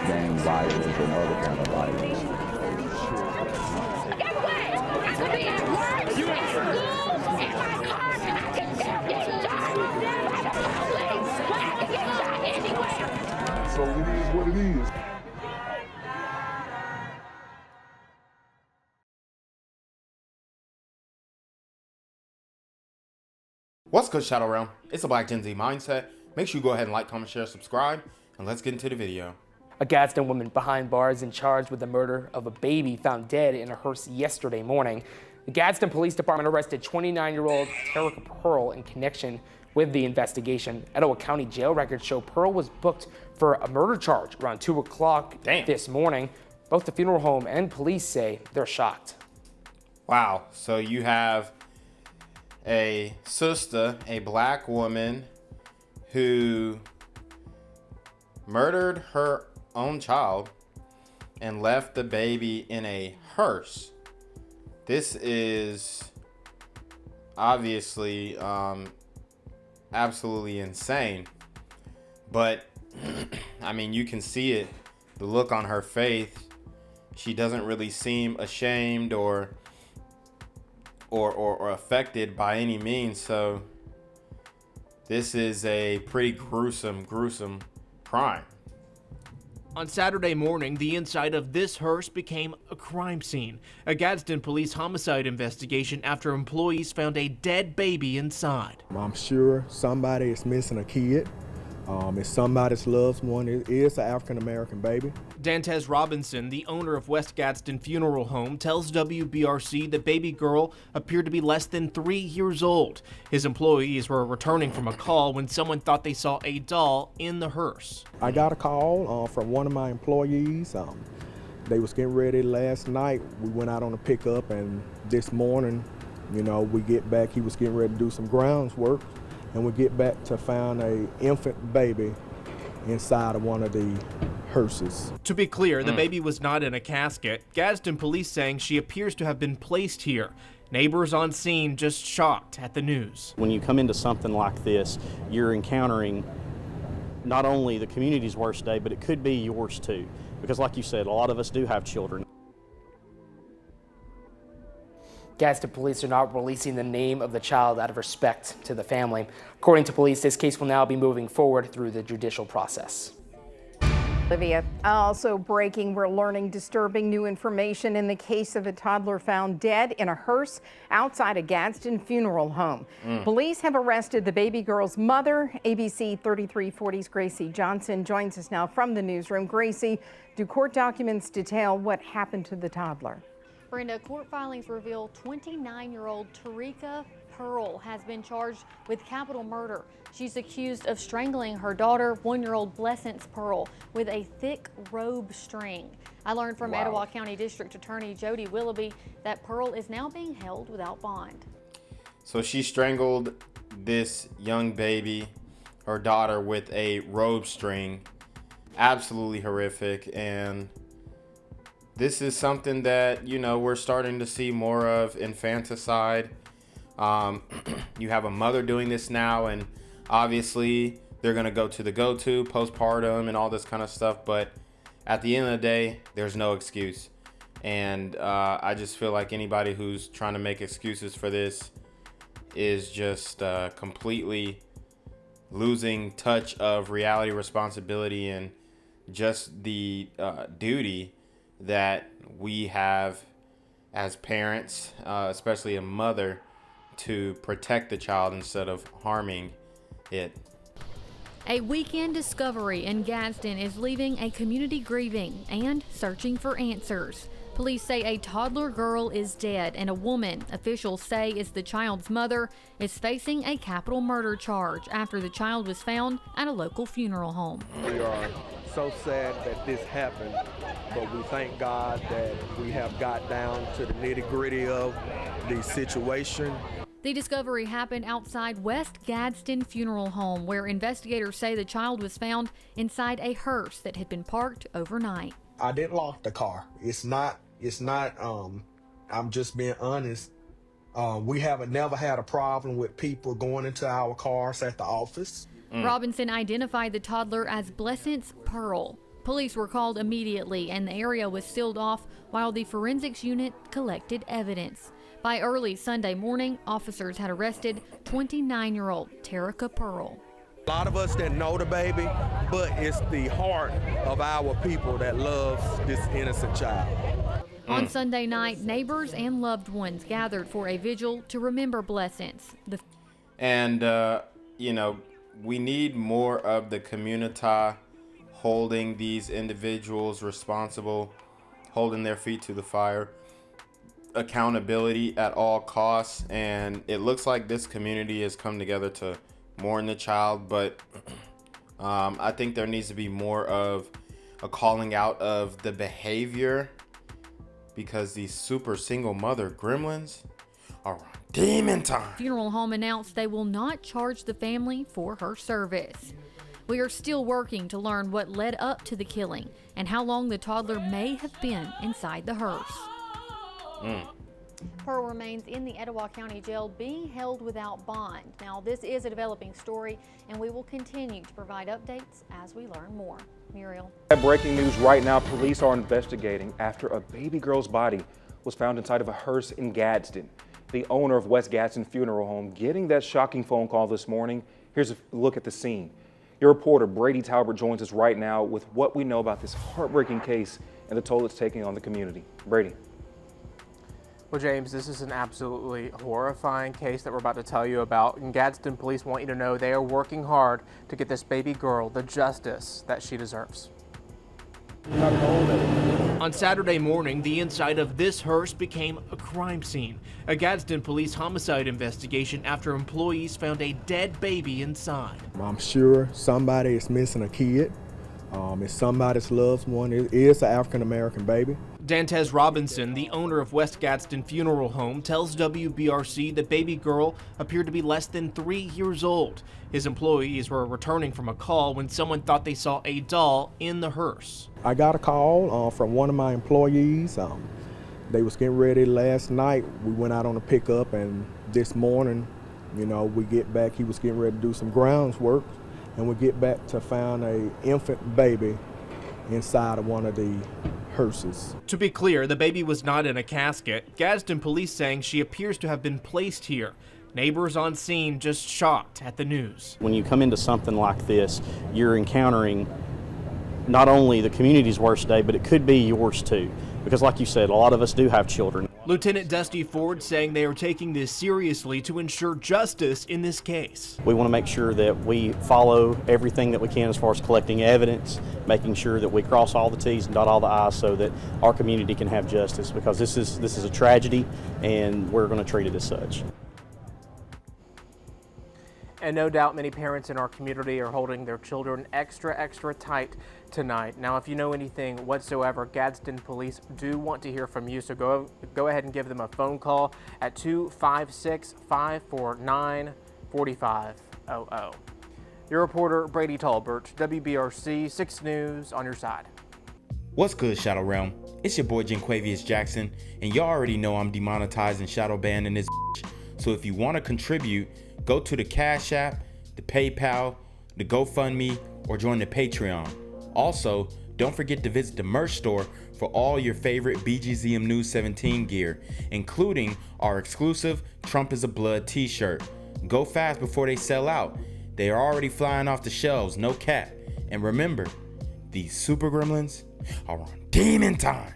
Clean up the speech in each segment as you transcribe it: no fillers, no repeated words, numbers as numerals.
gang violence and other kind of violence. Get away! I could be at work, at school, in my car, and I can still get shot by the police. But I can get shot anywhere. So it is what it is. What's good, Shadow Realm? It's the Black Gen Z Mindset. Make sure you go ahead and like, comment, share, subscribe, and let's get into the video. A Gadsden woman behind bars and charged with the murder of a baby found dead in a hearse yesterday morning. The Gadsden Police Department arrested 29-year-old Terica Pearl in connection with the investigation. Etowah County jail records show Pearl was booked for a murder charge around 2 o'clock this morning. Both the funeral home and police say they're shocked. Wow, so you have a sister, a black woman, who murdered her own child and left the baby in a hearse. This is obviously absolutely insane, but I mean, you can see it, the look on her face. She doesn't really seem ashamed or affected by any means. So this is a pretty gruesome crime. On Saturday morning, the inside of this hearse became a crime scene. A Gadsden police homicide investigation after employees found a dead baby inside. I'm sure somebody is missing a kid. It's somebody's loved one. It is an African-American baby. Dantes Robinson, the owner of West Gadsden Funeral Home, tells WBRC the baby girl appeared to be less than 3 years old. His employees were returning from a call when someone thought they saw a doll in the hearse. I got a call from one of my employees. They was getting ready last night. We went out on a pickup, and this morning, you know, we get back. He was getting ready to do some grounds work, and we get back to find a infant baby inside of one of the hearses. To be clear, the baby was not in a casket. Gadsden police saying she appears to have been placed here. Neighbors on scene just shocked at the news. When you come into something like this, you're encountering not only the community's worst day, but it could be yours too. Because like you said, a lot of us do have children. Gadsden police are not releasing the name of the child out of respect to the family. According to police, this case will now be moving forward through the judicial process. Olivia, also breaking, we're learning disturbing new information in the case of a toddler found dead in a hearse outside a Gadsden funeral home. Police have arrested the baby girl's mother. ABC 3340's Gracie Johnson joins us now from the newsroom. Gracie, do court documents detail what happened to the toddler? Brenda, court filings reveal 29-year-old Terica Pearl has been charged with capital murder. She's accused of strangling her daughter, 1-year-old Blessence Pearl, with a thick robe string. I learned from Etowah County District Attorney Jody Willoughby that Pearl is now being held without bond. So she strangled this young baby, her daughter, with a robe string. Absolutely horrific. And this is something that, you know, we're starting to see more of, infanticide. You have a mother doing this now, and obviously they're going to go to the go-to, postpartum, and all this kind of stuff. But at the end of the day, there's no excuse. And I just feel like anybody who's trying to make excuses for this is just completely losing touch of reality, responsibility, and just the duty that we have as parents, especially a mother, to protect the child instead of harming it. A weekend discovery in Gadsden is leaving a community grieving and searching for answers. Police say a toddler girl is dead, and a woman officials say is the child's mother is facing a capital murder charge after the child was found at a local funeral home. We are so sad that this happened, but we thank God that we have got down to the nitty-gritty of the situation. The discovery happened outside West Gadsden Funeral Home, where investigators say the child was found inside a hearse that had been parked overnight. I didn't lock the car. It's not, I'm just being honest. We haven't never had a problem with people going into our cars at the office. Robinson identified the toddler as Blessence Pearl. Police were called immediately and the area was sealed off while the forensics unit collected evidence. By early Sunday morning, officers had arrested 29-year-old Terica Pearl. A lot of us didn't know the baby, but it's the heart of our people that loves this innocent child. On Sunday night, neighbors and loved ones gathered for a vigil to remember Blessence. You know, we need more of the community holding these individuals responsible, holding their feet to the fire, accountability at all costs. And it looks like this community has come together to mourn the child, but I think there needs to be more of a calling out of the behavior, because these super single mother gremlins are on demon time. Funeral home announced they will not charge the family for her service. We are still working to learn what led up to the killing and how long the toddler may have been inside the hearse. Pearl remains in the Etowah County Jail being held without bond. Now, this is a developing story, and we will continue to provide updates as we learn more. Muriel. Breaking news right now, police are investigating after a baby girl's body was found inside of a hearse in Gadsden. The owner of West Gadsden Funeral Home getting that shocking phone call this morning. Here's a look at the scene. Your reporter, Brady Talbert, joins us right now with what we know about this heartbreaking case and the toll it's taking on the community. Brady. Well, James, this is an absolutely horrifying case that we're about to tell you about. And Gadsden police want you to know they are working hard to get this baby girl the justice that she deserves. On Saturday morning, the inside of this hearse became a crime scene. A Gadsden police homicide investigation after employees found a dead baby inside. I'm sure somebody is missing a kid. It's somebody's loved one. It is an African-American baby. Dantez Robinson, the owner of West Gadsden Funeral Home, tells WBRC the baby girl appeared to be less than 3 years old. His employees were returning from a call when someone thought they saw a doll in the hearse. I got a call from one of my employees. They was getting ready last night. We went out on a pickup, and this morning, you know, we get back. He was getting ready to do some grounds work, and we get back to find a infant baby inside of one of the hearses. To be clear, the baby was not in a casket. Gadsden police saying she appears to have been placed here. Neighbors on scene just shocked at the news. When you come into something like this, you're encountering not only the community's worst day, but it could be yours too. Because like you said, a lot of us do have children. Lieutenant Dusty Ford saying they are taking this seriously to ensure justice in this case. We want to make sure that we follow everything that we can as far as collecting evidence, making sure that we cross all the T's and dot all the I's so that our community can have justice, because this is a tragedy and we're going to treat it as such. And no doubt many parents in our community are holding their children extra tight tonight. Now, if you know anything whatsoever, Gadsden police do want to hear from you, so go ahead and give them a phone call at 256-549-4500. Your reporter, Brady Talbert, WBRC 6 News, on your side. What's good, Shadow Realm? It's your boy Jenquavius Jackson, and y'all already know I'm demonetized and shadow banned in this bitch. So if you want to contribute, go to the Cash App, the PayPal, the GoFundMe, or join the Patreon. Also, don't forget to visit the merch store for all your favorite BGZM News 17 gear, including our exclusive Trump is a Blood t-shirt. Go fast before they sell out. They are already flying off the shelves, no cap. And remember, these super gremlins are on demon time.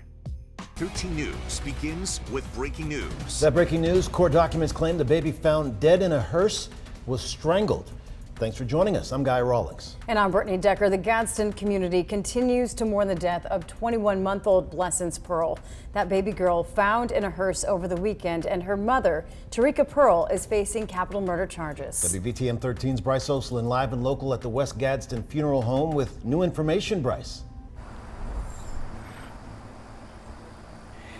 13 News begins with breaking news. That breaking news, court documents claim the baby found dead in a hearse was strangled. Thanks for joining us. I'm Guy Rawlings. And I'm Brittany Decker. The Gadsden community continues to mourn the death of 21-month-old Blessence Pearl. That baby girl found in a hearse over the weekend, and her mother, Terica Pearl, is facing capital murder charges. WBTM 13's Bryce Oslin live and local at the West Gadsden Funeral Home with new information. Bryce.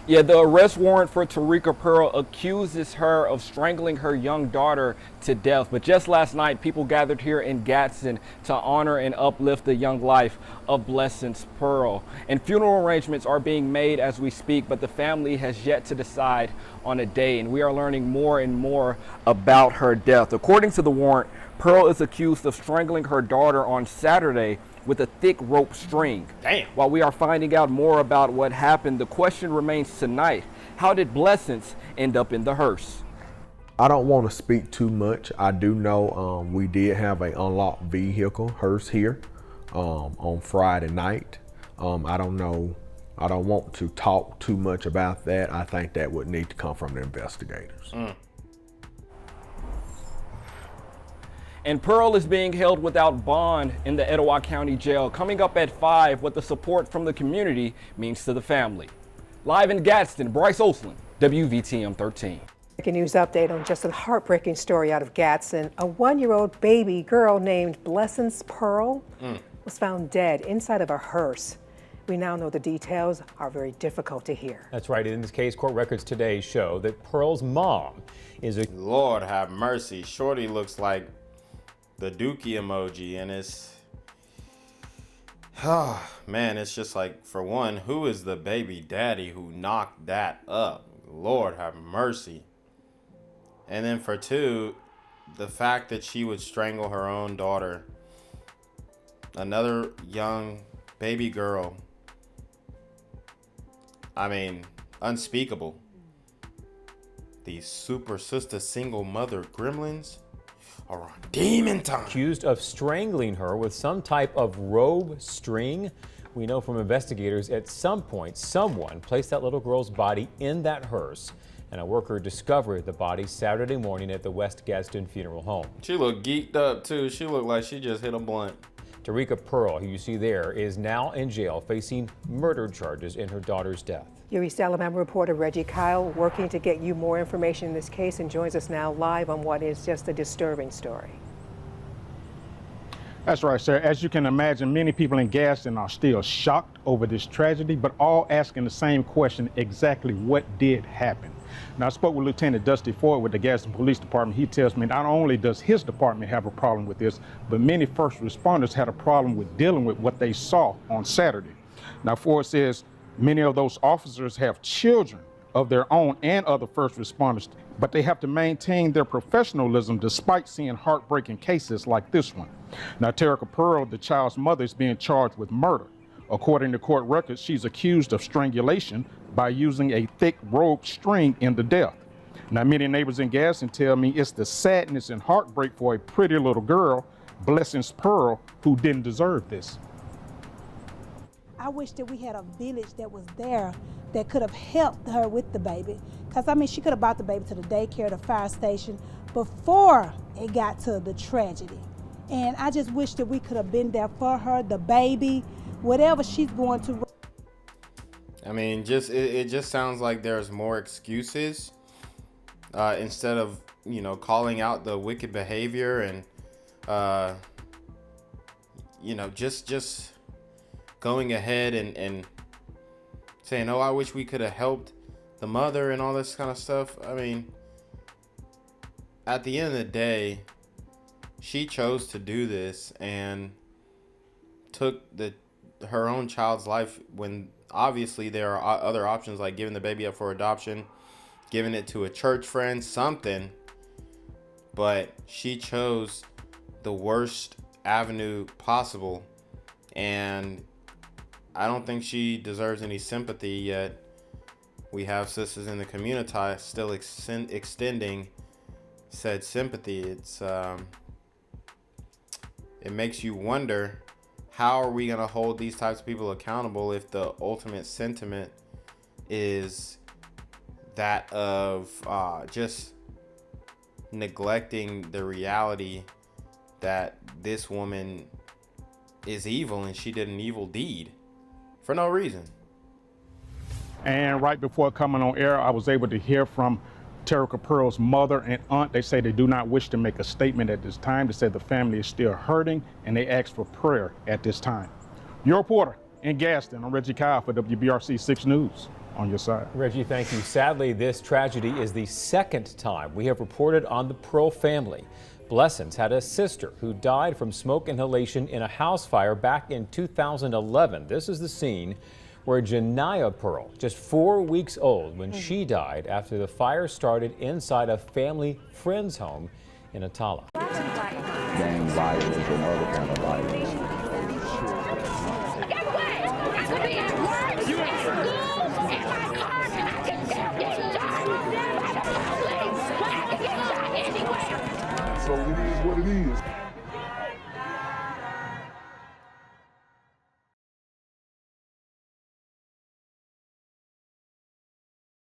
Yeah, the arrest warrant for Terica Pearl accuses her of strangling her young daughter to death. But just last night, people gathered here in Gadsden to honor and uplift the young life of Blessence Pearl. And funeral arrangements are being made as we speak, but the family has yet to decide on a day. And we are learning more and more about her death. According to the warrant, Pearl is accused of strangling her daughter on Saturday with a thick rope string. Damn. While we are finding out more about what happened, the question remains tonight: how did Blessence end up in the hearse? I don't want to speak too much. I do know we did have an unlocked vehicle hearse here on Friday night. I don't know. I don't want to talk too much about that. I think that would need to come from the investigators. And Pearl is being held without bond in the Etowah County Jail. Coming up at 5, what the support from the community means to the family. Live in Gadsden, Bryce Olson, WVTM 13. Breaking news update on just a heartbreaking story out of Gadsden. A 1-year-old baby girl named Blessence Pearl was found dead inside of a hearse. We now know the details are very difficult to hear. That's right. In this case, court records today show that Pearl's mom is a... Lord have mercy. Shorty looks like the dookie emoji, and it's... Oh, man, it's just like, for one, who is the baby daddy who knocked that up? Lord have mercy. And then for two, the fact that she would strangle her own daughter, another young baby girl. I mean, unspeakable. These super sister single mother gremlins are on demon time. Accused of strangling her with some type of rope string. We know from investigators at some point someone placed that little girl's body in that hearse, and a worker discovered the body Saturday morning at the West Gadsden Funeral Home. She looked geeked up too. She looked like she just hit a blunt. Terica Pearl, who you see there, is now in jail facing murder charges in her daughter's death. Your East Alabama reporter Reggie Kyle working to get you more information in this case and joins us now live on what is just a disturbing story. That's right, sir. As you can imagine, many people in Gadsden are still shocked over this tragedy, but all asking the same question: exactly what did happen? Now, I spoke with Lieutenant Dusty Ford with the Gadsden Police Department. He tells me not only does his department have a problem with this, but many first responders had a problem with dealing with what they saw on Saturday. Now, Ford says many of those officers have children of their own and other first responders, but they have to maintain their professionalism despite seeing heartbreaking cases like this one. Now, Terica Pearl, the child's mother, is being charged with murder. According to court records, she's accused of strangulation by using a thick rope string in the death. Now, many neighbors in Gadsden tell me it's the sadness and heartbreak for a pretty little girl, Blessence Pearl, who didn't deserve this. I wish that we had a village that was there that could have helped her with the baby. Because, I mean, she could have brought the baby to the daycare, the fire station, before it got to the tragedy. And I just wish that we could have been there for her, the baby, whatever she's going to. I mean, it just sounds like there's more excuses instead of, calling out the wicked behavior and, just going ahead and saying, oh, I wish we could have helped the mother and all this kind of stuff. I mean, at the end of the day, she chose to do this and took her own child's life when obviously there are other options, like giving the baby up for adoption, giving it to a church friend, something. But she chose the worst avenue possible, and I don't think she deserves any sympathy yet. We have sisters in the community still extending said sympathy. It makes you wonder, how are we going to hold these types of people accountable if the ultimate sentiment is that of just neglecting the reality that this woman is evil and she did an evil deed for no reason. And right before coming on air, I was able to hear from Terica Pearl's mother and aunt. They say they do not wish to make a statement at this time. They said the family is still hurting and they ask for prayer at this time. Your reporter in Gadsden, I'm Reggie Kyle for WBRC 6 News. On your side. Reggie, thank you. Sadly, this tragedy is the second time we have reported on the Pearl family. Blessence had a sister who died from smoke inhalation in a house fire back in 2011. This is the scene where Janiyah Pearl, just 4 weeks old when she died after the fire started inside a family friend's home in Odysse. Gang violence and other kind of violence. it is what it is.